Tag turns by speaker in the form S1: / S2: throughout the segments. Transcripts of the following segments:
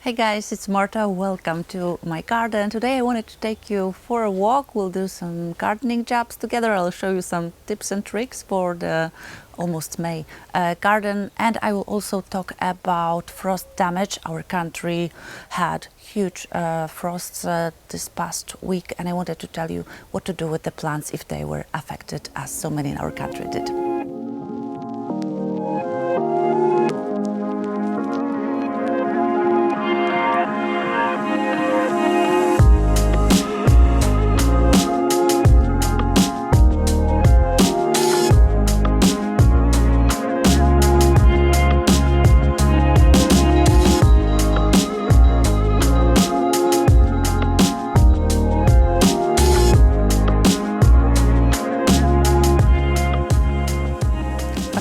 S1: Hey guys, it's Marta. Welcome to my garden. Today I wanted to take you for a walk. We'll do some gardening jobs together. I'll show you some tips and tricks for the almost May garden, and I will also talk about frost damage. Our country had huge frosts this past week, and I wanted to tell you what to do with the plants if they were affected, as so many in our country did.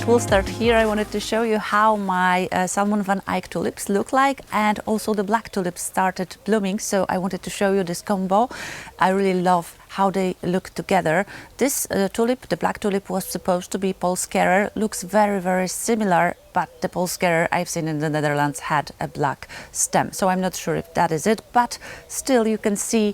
S1: We'll start here. I wanted to show you how my Salmon Van Eyck tulips look like, and also the black tulips started blooming, so I wanted to show you this combo. I really love how they look together. This tulip, the black tulip, was supposed to be Polskerer, looks very similar, but the Polskerer I've seen in the Netherlands had a black stem, so I'm not sure if that is it, but still you can see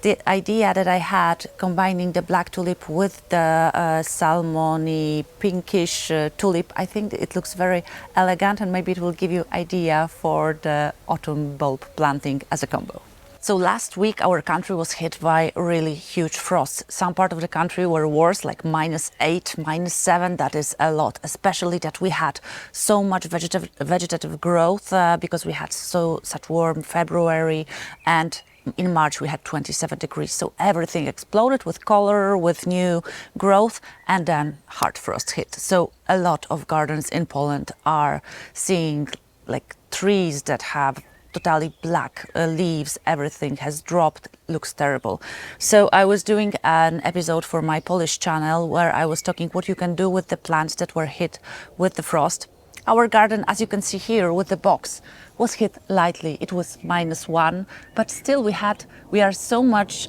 S1: the idea that I had combining the black tulip with the salmony pinkish tulip. I think it looks very elegant, and maybe it will give you idea for the autumn bulb planting as a combo. So last week our country was hit by really huge frosts. Some part of the country were worse, like -8, -7. That is a lot, especially that we had so much vegetative growth because we had such warm February, and in March we had 27 degrees, so everything exploded with color, with new growth, and then hard frost hit. So a lot of gardens in Poland are seeing like trees that have totally black leaves, everything has dropped, looks terrible. So I was doing an episode for my Polish channel where I was talking what you can do with the plants that were hit with the frost. Our garden, as you can see here with the box, was hit lightly. It was -1, but still we are so much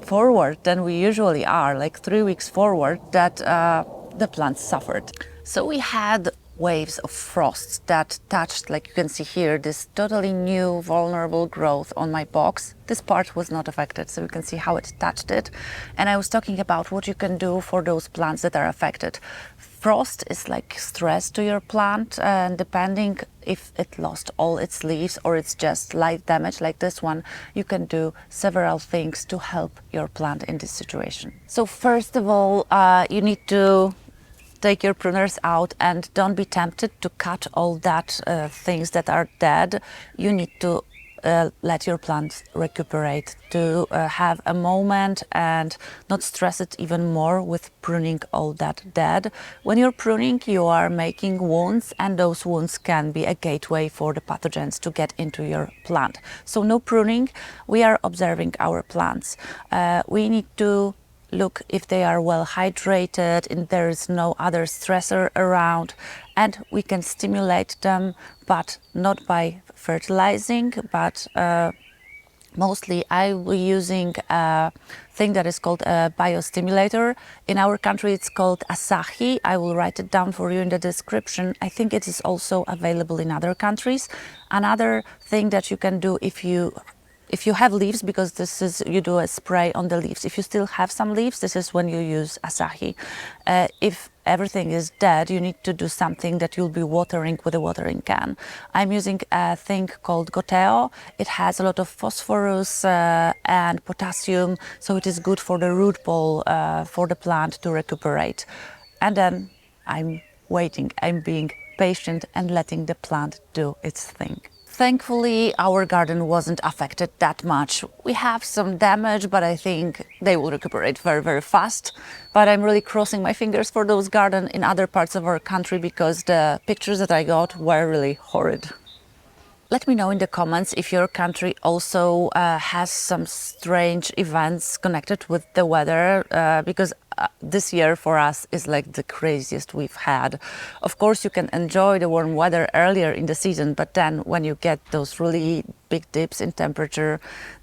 S1: forward than we usually are, like 3 weeks forward, that the plants suffered. So we had waves of frosts that touched, like you can see here, this totally new vulnerable growth on my box. This part was not affected, so you can see how it touched it. And I was talking about what you can do for those plants that are affected. Frost is like stress to your plant, and depending if it lost all its leaves or it's just light damage like this one, you can do several things to help your plant in this situation. So first of all, you need to take your pruners out and don't be tempted to cut all that things that are dead. You need to let your plants recuperate, to have a moment and not stress it even more with pruning all that dead. When you're pruning, you are making wounds, and those wounds can be a gateway for the pathogens to get into your plant. So no pruning. We are observing our plants. We need to look if they are well hydrated and there is no other stressor around, and we can stimulate them, but not by fertilizing, but mostly I will using a thing that is called a biostimulator. In our country it's called Asahi. I will write it down for you in the description. I think it is also available in other countries. Another thing that you can do if you have leaves, because this is, you do a spray on the leaves. If you still have some leaves, this is when you use Asahi. If everything is dead, you need to do something that you'll be watering with a watering can. I'm using a thing called Goteo. It has a lot of phosphorus and potassium, so it is good for the root ball, for the plant to recuperate. And then I'm waiting, I'm being patient and letting the plant do its thing. Thankfully, our garden wasn't affected that much. We have some damage, but I think they will recuperate very fast. But I'm really crossing my fingers for those gardens in other parts of our country, because the pictures that I got were really horrid. Let me know in the comments if your country also has some strange events connected with the weather, because this year for us is like the craziest we've had. Of course, you can enjoy the warm weather earlier in the season, but then when you get those really big dips in temperature,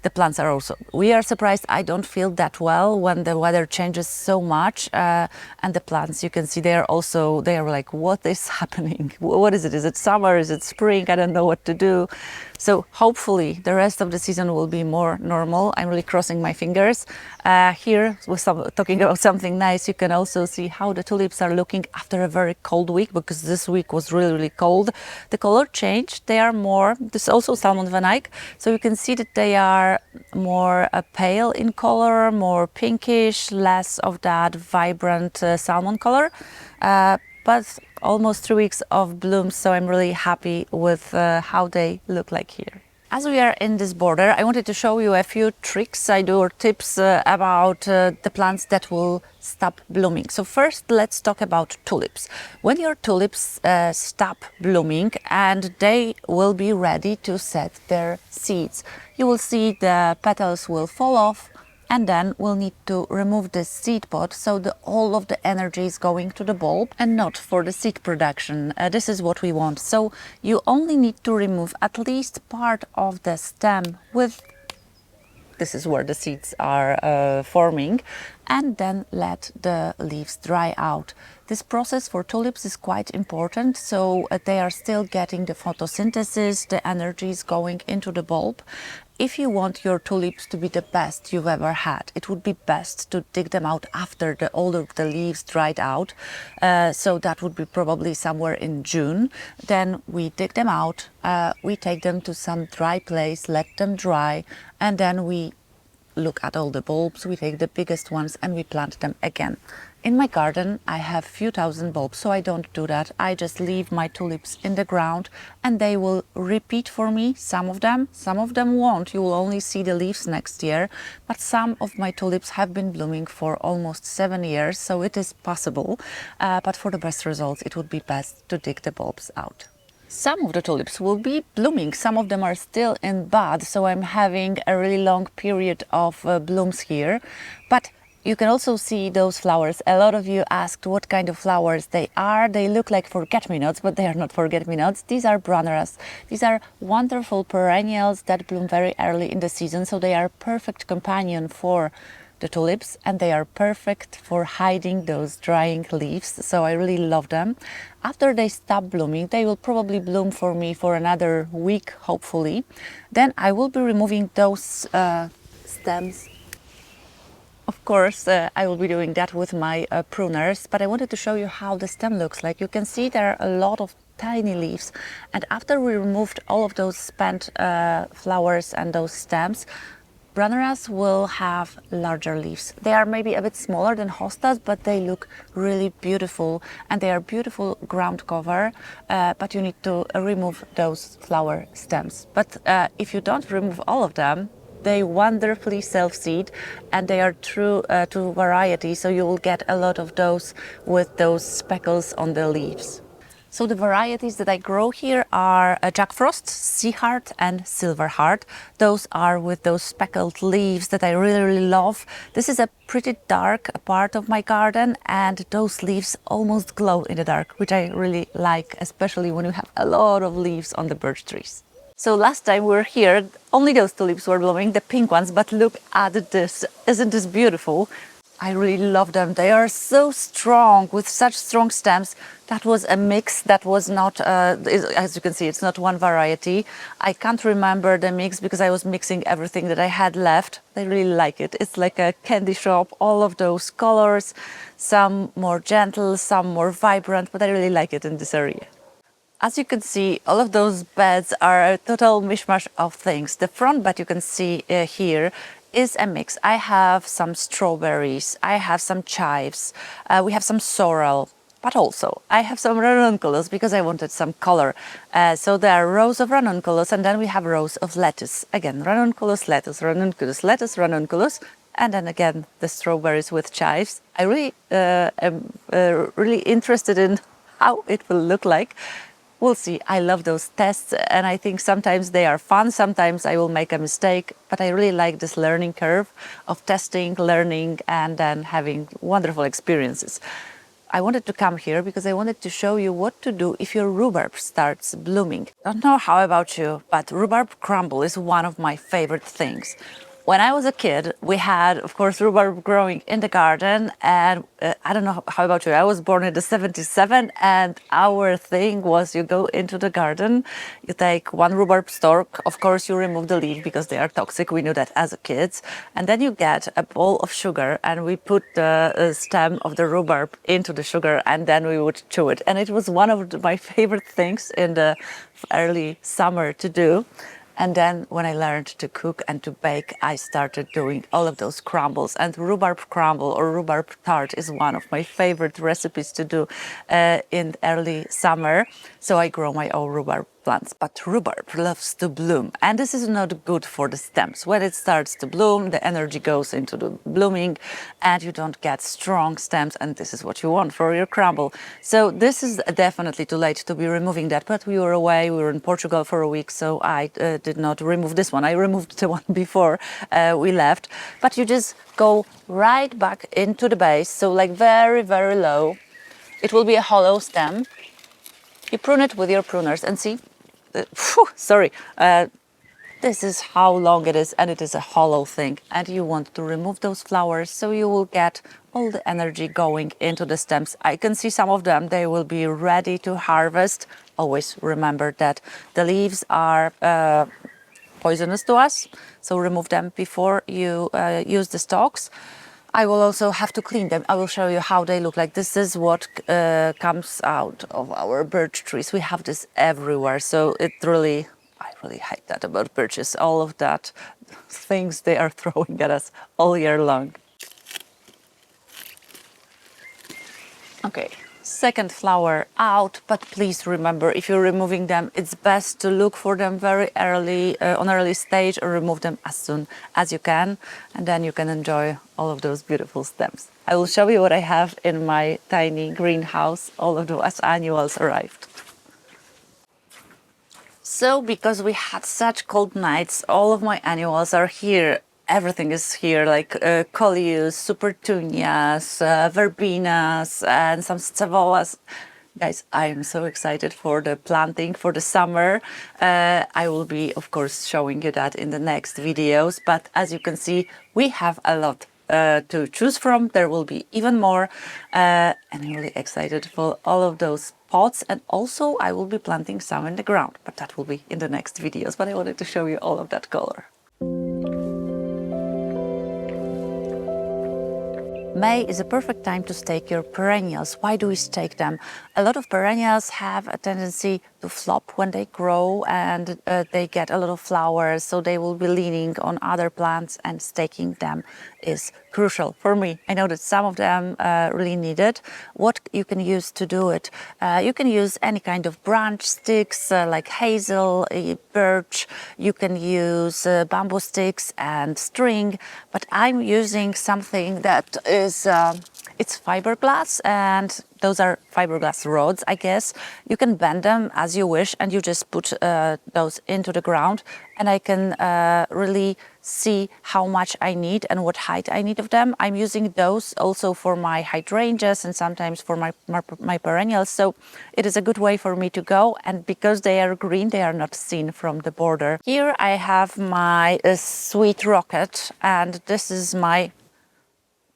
S1: the plants are also. We are surprised. I don't feel that well when the weather changes so much, and the plants, you can see they are like, what is happening? What is it? Is it summer? Is it spring? I don't know what to do. So hopefully the rest of the season will be more normal. I'm really crossing my fingers. Here, talking about something nice, you can also see how the tulips are looking after a very cold week, because this week was really, really cold. The color changed. They are more, this is also Salmon Van Eyck, so you can see that they are more pale in color, more pinkish, less of that vibrant salmon color. But almost 3 weeks of blooms, so I'm really happy with how they look like here. As we are in this border, I wanted to show you a few tricks I do, or tips about the plants that will stop blooming. So first, let's talk about tulips. When your tulips stop blooming and they will be ready to set their seeds, you will see the petals will fall off, and then we'll need to remove the seed pod, so all of the energy is going to the bulb and not for the seed production. This is what we want. So you only need to remove at least part of the stem this is where the seeds are forming, and then let the leaves dry out. This process for tulips is quite important, so they are still getting the photosynthesis, the energy is going into the bulb. If you want your tulips to be the best you've ever had, it would be best to dig them out after all of the leaves dried out. So that would be probably somewhere in June. Then we dig them out, we take them to some dry place, let them dry, and then we look at all the bulbs, we take the biggest ones and we plant them again. In my garden, I have few thousand bulbs, so I don't do that. I just leave my tulips in the ground and they will repeat for me. Some of them won't. You will only see the leaves next year, but some of my tulips have been blooming for almost 7 years, so it is possible. But for the best results, it would be best to dig the bulbs out. Some of the tulips will be blooming, some of them are still in bud, so I'm having a really long period of blooms here. But you can also see those flowers. A lot of you asked what kind of flowers they are. They look like forget-me-nots, but they are not forget-me-nots. These are Brunneras. These are wonderful perennials that bloom very early in the season, so they are perfect companion for the tulips, and they are perfect for hiding those drying leaves, so I really love them. After they stop blooming, they will probably bloom for me for another week, hopefully. Then I will be removing those stems. Of course, I will be doing that with my pruners, but I wanted to show you how the stem looks like. You can see there are a lot of tiny leaves, and after we removed all of those spent flowers and those stems, Brunneras will have larger leaves. They are maybe a bit smaller than hostas, but they look really beautiful, and they are beautiful ground cover, but you need to remove those flower stems. But if you don't remove all of them, they wonderfully self-seed, and they are true to variety, so you will get a lot of those with those speckles on the leaves. So the varieties that I grow here are Jack Frost, Sea Heart and Silver Heart. Those are with those speckled leaves that I really, really love. This is a pretty dark part of my garden, and those leaves almost glow in the dark, which I really like, especially when you have a lot of leaves on the birch trees. So last time we were here, only those tulips were blooming, the pink ones, but look at this. Isn't this beautiful? I really love them. They are so strong, with such strong stems. That was a mix that was not, as you can see, it's not one variety. I can't remember the mix because I was mixing everything that I had left. I really like it. It's like a candy shop, all of those colors, some more gentle, some more vibrant, but I really like it in this area. As you can see, all of those beds are a total mishmash of things. The front bed you can see here is a mix. I have some strawberries, I have some chives, we have some sorrel, but also I have some ranunculus because I wanted some color. So there are rows of ranunculus, and then we have rows of lettuce. Again, ranunculus, lettuce, ranunculus, lettuce, ranunculus, and then again the strawberries with chives. I really am really interested in how it will look like. We'll see. I love those tests, and I think sometimes they are fun, sometimes I will make a mistake, but I really like this learning curve of testing, learning, and then having wonderful experiences. I wanted to come here because I wanted to show you what to do if your rhubarb starts blooming. I don't know how about you, but rhubarb crumble is one of my favorite things. When I was a kid, we had, of course, rhubarb growing in the garden, and I don't know how about you. I was born in the 77, and our thing was you go into the garden, you take one rhubarb stalk. Of course, you remove the leaf because they are toxic. We knew that as a kids, and then you get a bowl of sugar, and we put the stem of the rhubarb into the sugar, and then we would chew it. And it was one of my favorite things in the early summer to do. And then when I learned to cook and to bake, I started doing all of those crumbles. And rhubarb crumble or rhubarb tart is one of my favorite recipes to do in early summer. So I grow my own rhubarb plants. But rhubarb loves to bloom. And this is not good for the stems. When it starts to bloom, the energy goes into the blooming and you don't get strong stems. And this is what you want for your crumble. So this is definitely too late to be removing that. But we were away. We were in Portugal for a week. So I did not remove this one. I removed the one before we left. But you just go right back into the base. So like very, very low. It will be a hollow stem. You prune it with your pruners and see, this is how long it is, and it is a hollow thing. And you want to remove those flowers so you will get all the energy going into the stems. I can see some of them, they will be ready to harvest. Always remember that the leaves are poisonous to us, so remove them before you use the stalks. I will also have to clean them. I will show you how they look like. This is what comes out of our birch trees. We have this everywhere, so I really hate that about birches. All of that things they are throwing at us all year long. Okay, second flower out, but please remember, if you're removing them, it's best to look for them very early, on early stage, or remove them as soon as you can, and then you can enjoy all of those beautiful stems. I will show you what I have in my tiny greenhouse. All of those annuals arrived. So because we had such cold nights, all of my annuals are here. Everything is here, like coleus, supertunias, verbenas, and some savoas. Guys, I am so excited for the planting for the summer. I will be, of course, showing you that in the next videos. But as you can see, we have a lot to choose from. There will be even more. And I'm really excited for all of those pots. And also, I will be planting some in the ground. But that will be in the next videos. But I wanted to show you all of that color. May is a perfect time to stake your perennials. Why do we stake them? A lot of perennials have a tendency to flop when they grow and they get a lot of flowers, so they will be leaning on other plants, and staking them is crucial for me. I know that some of them really need it. What you can use to do it? You can use any kind of branch sticks like hazel, birch. You can use bamboo sticks and string, but I'm using something that is it's fiberglass, and those are fiberglass rods, I guess. You can bend them as you wish, and you just put those into the ground, and I can really see how much I need and what height I need of them. I'm using those also for my hydrangeas and sometimes for my perennials, so it is a good way for me to go, and because they are green, they are not seen from the border. Here I have my sweet rocket, and this is my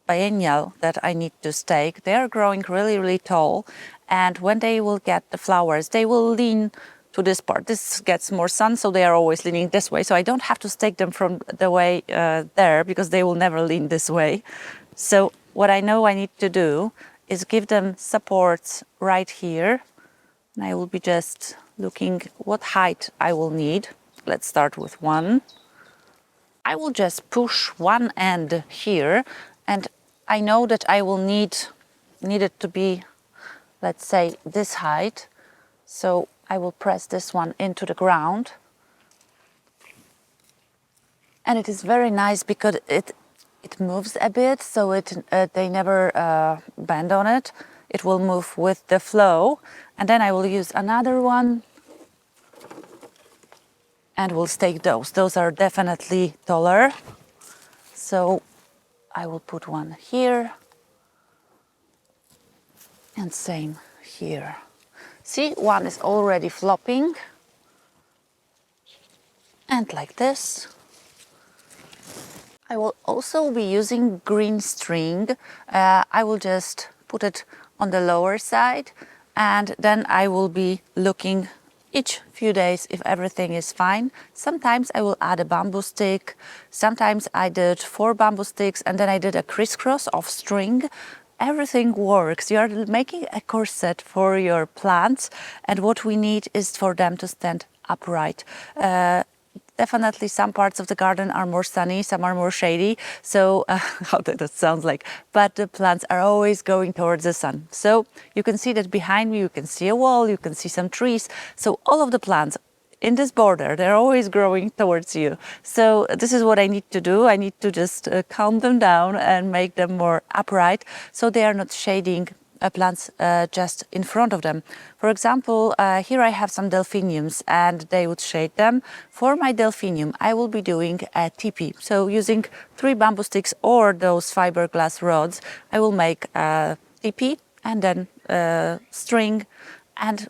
S1: biennial that I need to stake. They are growing really, really tall, and when they will get the flowers, they will lean to this part. This gets more sun, so they are always leaning this way. So I don't have to stake them from the way there, because they will never lean this way. So what I know I need to do is give them supports right here. And I will be just looking what height I will need. Let's start with one. I will just push one end here, and I know that I will need it to be, let's say, this height. So I will press this one into the ground. And it is very nice because it moves a bit, so they never bend on it. It will move with the flow. And then I will use another one, and we'll stake those. Those are definitely taller. So I will put one here. And same here. See, one is already flopping. And like this. I will also be using green string. I will just put it on the lower side, and then I will be looking each few days if everything is fine. Sometimes I will add a bamboo stick. Sometimes I did 4 bamboo sticks and then I did a crisscross of string. Everything works. You are making a corset for your plants, and what we need is for them to stand upright. Definitely some parts of the garden are more sunny, some are more shady. So, how that sounds like, but the plants are always going towards the sun. So you can see that behind me, you can see a wall, you can see some trees. So all of the plants in this border, they're always growing towards you. So this is what I need to do. I need to just calm them down and make them more upright so they are not shading plants just in front of them. For example, here I have some delphiniums and they would shade them. For my delphinium, I will be doing a teepee. So using 3 bamboo sticks or those fiberglass rods, I will make a teepee and then string, and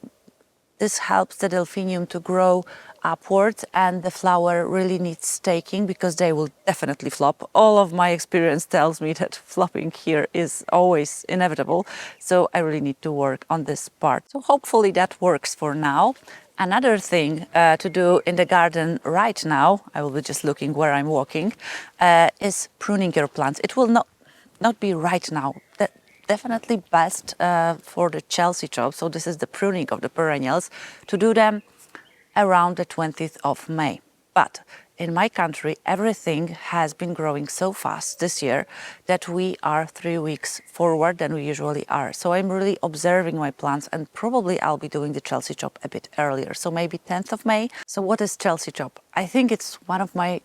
S1: this helps the delphinium to grow upwards, and the flower really needs staking because they will definitely flop. All of my experience tells me that flopping here is always inevitable, so I really need to work on this part. So hopefully that works for now. Another thing to do in the garden right now, I will be just looking where I'm walking, is pruning your plants. It will not be right now. Definitely best for the Chelsea chop, so this is the pruning of the perennials, to do them around the 20th of May. But in my country, everything has been growing so fast this year that we are 3 weeks forward than we usually are. So I'm really observing my plants, and probably I'll be doing the Chelsea chop a bit earlier, so maybe 10th of May. So what is Chelsea chop? I think it's one of my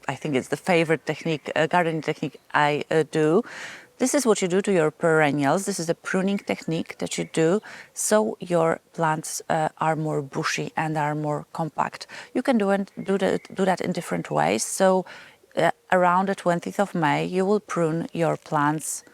S1: I think it's the favorite technique, gardening technique I do. This is what you do to your perennials. This is a pruning technique that you do so your plants are more bushy and are more compact. You can do that in different ways. So around the 20th of May, you will prune your plants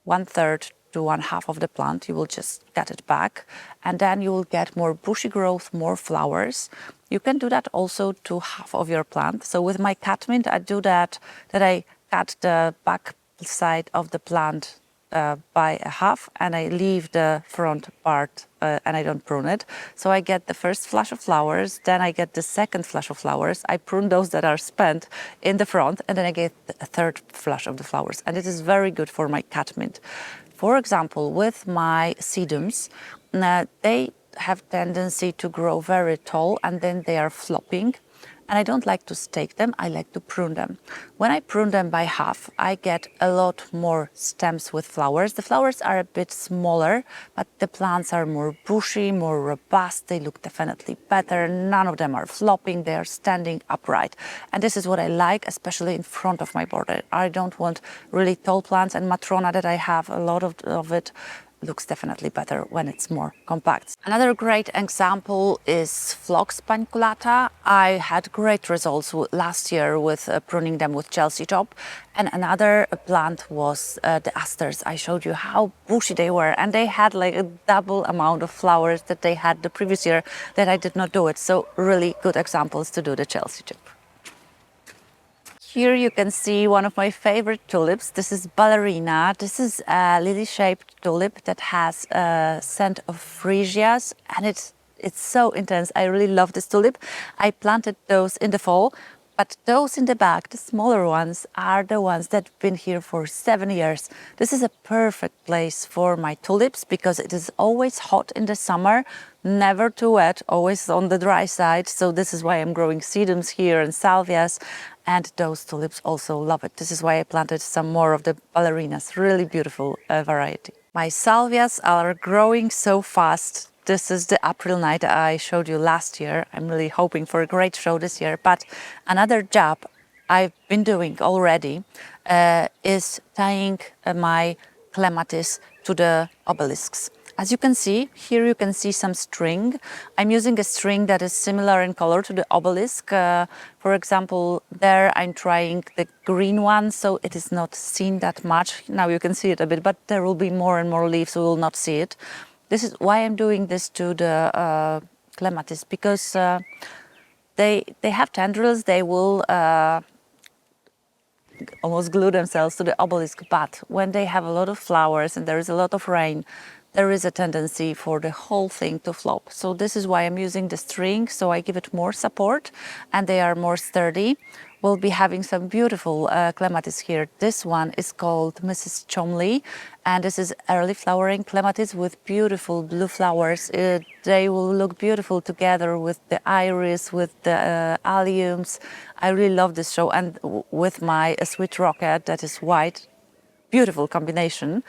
S1: 1/3 to 1/2 of the plant. You will just cut it back, and then you will get more bushy growth, more flowers. You can do that also to half of your plant. So with my cut mint, I do that I cut the back side of the plant by a half, and I leave the front part and I don't prune it. So I get the first flush of flowers, then I get the second flush of flowers. I prune those that are spent in the front, and then I get a third flush of the flowers. And it is very good for my cut mint. For example, with my sedums, they have tendency to grow very tall and then they are flopping. And I don't like to stake them, I like to prune them. When I prune them by half, I get a lot more stems with flowers. The flowers are a bit smaller, but the plants are more bushy, more robust. They look definitely better. None of them are flopping, they are standing upright. And this is what I like, especially in front of my border. I don't want really tall plants, and Matrona that I have, a lot of it, looks definitely better when it's more compact. Another great example is Phlox paniculata. I had great results last year with pruning them with Chelsea chop. And another plant was the asters. I showed you how bushy they were, and they had like a double amount of flowers that they had the previous year that I did not do it. So really good examples to do the Chelsea chop. Here you can see one of my favorite tulips. This is Ballerina. This is a lily-shaped tulip that has a scent of freesias, and it's so intense. I really love this tulip. I planted those in the fall, but those in the back, the smaller ones, are the ones that have been here for 7 years. This is a perfect place for my tulips because it is always hot in the summer, never too wet, always on the dry side. So this is why I'm growing sedums here and salvias, and those tulips also love it. This is why I planted some more of the ballerinas, really beautiful variety. My salvias are growing so fast. This is the April night I showed you last year. I'm really hoping for a great show this year. But another job I've been doing already is tying my clematis to the obelisks. As you can see, here you can see some string. I'm using a string that is similar in color to the obelisk. For example, there I'm trying the green one, so it is not seen that much. Now you can see it a bit, but there will be more and more leaves, so we will not see it. This is why I'm doing this to the clematis, because they have tendrils. They will almost glue themselves to the obelisk, but when they have a lot of flowers and there is a lot of rain, there is a tendency for the whole thing to flop. So this is why I'm using the string, so I give it more support and they are more sturdy. We'll be having some beautiful clematis here. This one is called Mrs. Chomley, and this is early flowering clematis with beautiful blue flowers. They will look beautiful together with the iris, with the alliums. I really love this show, and with my sweet rocket that is white. Beautiful combination.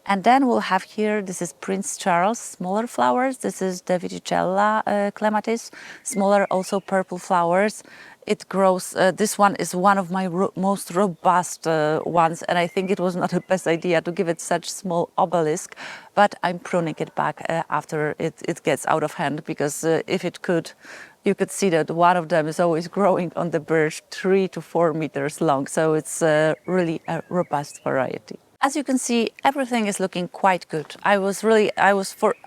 S1: And then we'll have here, this is Prince Charles, smaller flowers. This is the Viticella clematis, smaller, also purple flowers. It grows, this one is one of my most robust ones, and I think it was not the best idea to give it such small obelisk, but I'm pruning it back after it gets out of hand, because if it could, you could see that one of them is always growing on the birch 3 to 4 meters long. So it's really a robust variety. As you can see, everything is looking quite good. I was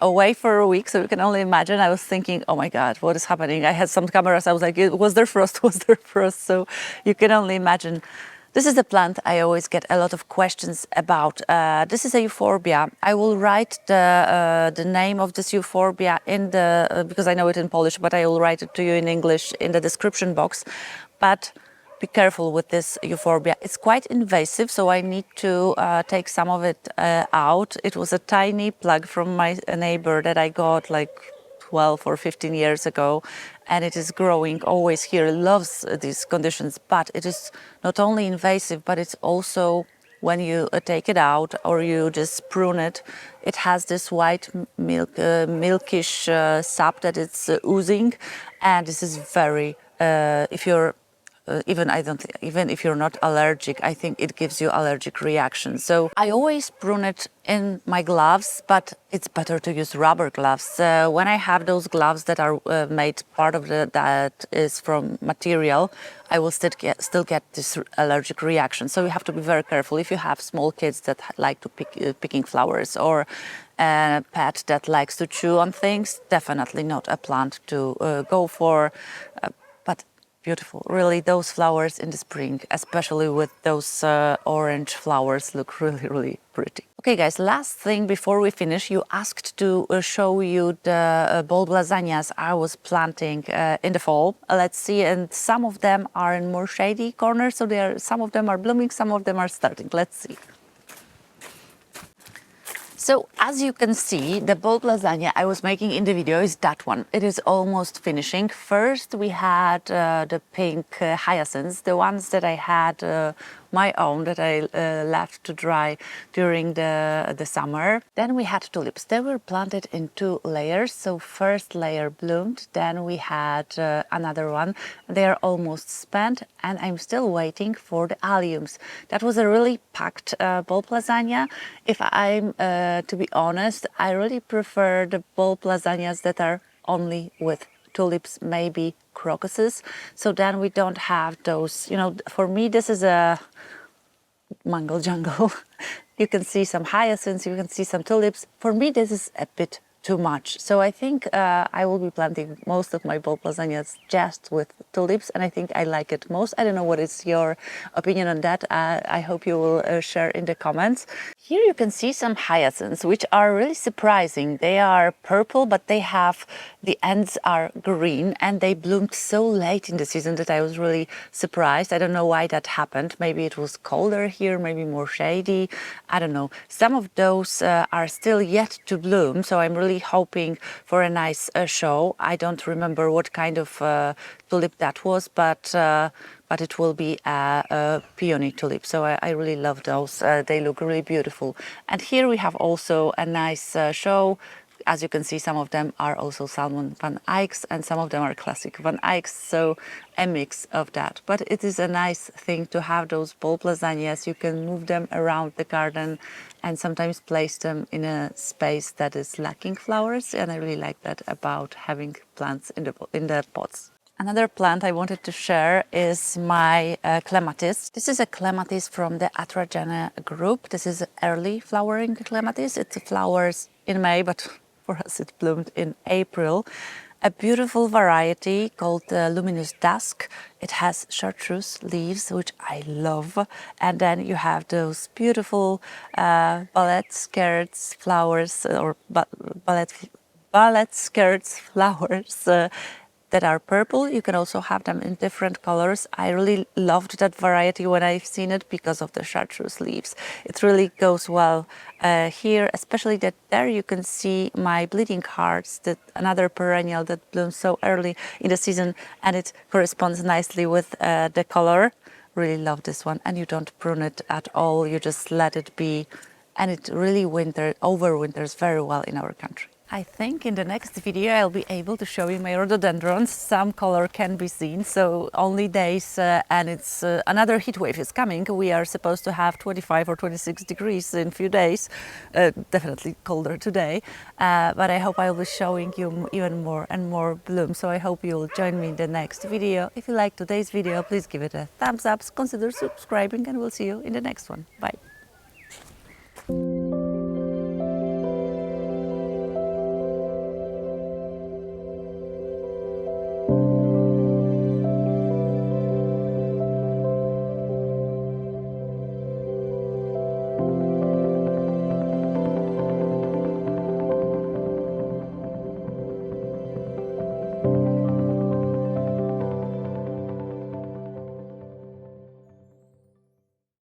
S1: away for a week, so you can only imagine. I was thinking, oh my God, what is happening? I had some cameras. I was like, was there frost? Was there frost? So you can only imagine. This is the plant I always get a lot of questions about. This is a euphorbia. I will write the name of this euphorbia in the, because I know it in Polish, but I will write it to you in English in the description box. But be careful with this euphorbia. It's quite invasive, so I need to take some of it out. It was a tiny plug from my neighbor that I got like 12 or 15 years ago, and it is growing always here. It loves these conditions, but it is not only invasive, but it's also, when you take it out or you just prune it, it has this white milkish sap that it's oozing, and this is very, if you're even if you're not allergic, I think it gives you allergic reactions. So I always prune it in my gloves, but it's better to use rubber gloves. When I have those gloves that are made, part of that is from material, I will still get this allergic reaction. So you have to be very careful. If you have small kids that like to picking flowers, or a pet that likes to chew on things, definitely not a plant to go for. But beautiful, really. Those flowers in the spring, especially with those orange flowers, look really, really pretty. Okay guys, last thing before we finish, you asked to show you the bulb lasagnas I was planting in the fall. Let's see, and some of them are in more shady corners, so some of them are blooming, some of them are starting. Let's see. So as you can see, the bulb lasagna I was making in the video is that one. It is almost finishing. First we had the pink hyacinths, the ones that I had my own that I left to dry during the summer. Then we had tulips. They were planted in 2 layers. So first layer bloomed, then we had another one. They are almost spent, and I'm still waiting for the alliums. That was a really packed bulb lasagna. If I'm to be honest, I really prefer the bulb lasagnas that are only with tulips, maybe crocuses. So then we don't have those, you know, for me this is a mango jungle. You can see some hyacinths, you can see some tulips. For me this is a bit too much. So I think I will be planting most of my bulb lasagnas just with tulips, and I think I like it most. I don't know what is your opinion on that. I hope you will share in the comments. Here you can see some hyacinths, which are really surprising. They are purple, but they have, the ends are green, and they bloomed so late in the season that I was really surprised. I don't know why that happened. Maybe it was colder here, maybe more shady. I don't know. Some of those are still yet to bloom, so I'm really hoping for a nice show. I don't remember what kind of tulip that was, but it will be a peony tulip. So I really love those. They look really beautiful. And here we have also a nice show. as you can see, some of them are also Salmon van Eycks and some of them are classic van Eycks, so a mix of that. But it is a nice thing to have those bulb lasagnas. You can move them around the garden and sometimes place them in a space that is lacking flowers, and I really like that about having plants in the pots. Another plant I wanted to share is my clematis. This is a clematis from the Atragena group. This is early flowering clematis. It flowers in May, but for us it bloomed in April. A beautiful variety called Luminous Dusk. It has chartreuse leaves, which I love. And then you have those beautiful ballet skirts flowers, or ballet skirts flowers that are purple. You can also have them in different colors. I really loved that variety when I've seen it because of the chartreuse leaves. It really goes well here, especially that there you can see my bleeding hearts, that another perennial that blooms so early in the season, and it corresponds nicely with the color. Really love this one, and you don't prune it at all. You just let it be, and it really overwinters very well in our country. I think in the next video I'll be able to show you my rhododendrons. Some color can be seen, so only days and it's another heat wave is coming. We are supposed to have 25 or 26 degrees in a few days, definitely colder today, but I hope I will be showing you even more and more bloom. So I hope you'll join me in the next video. If you like today's video, please give it a thumbs up, consider subscribing, and we'll see you in the next one. Bye.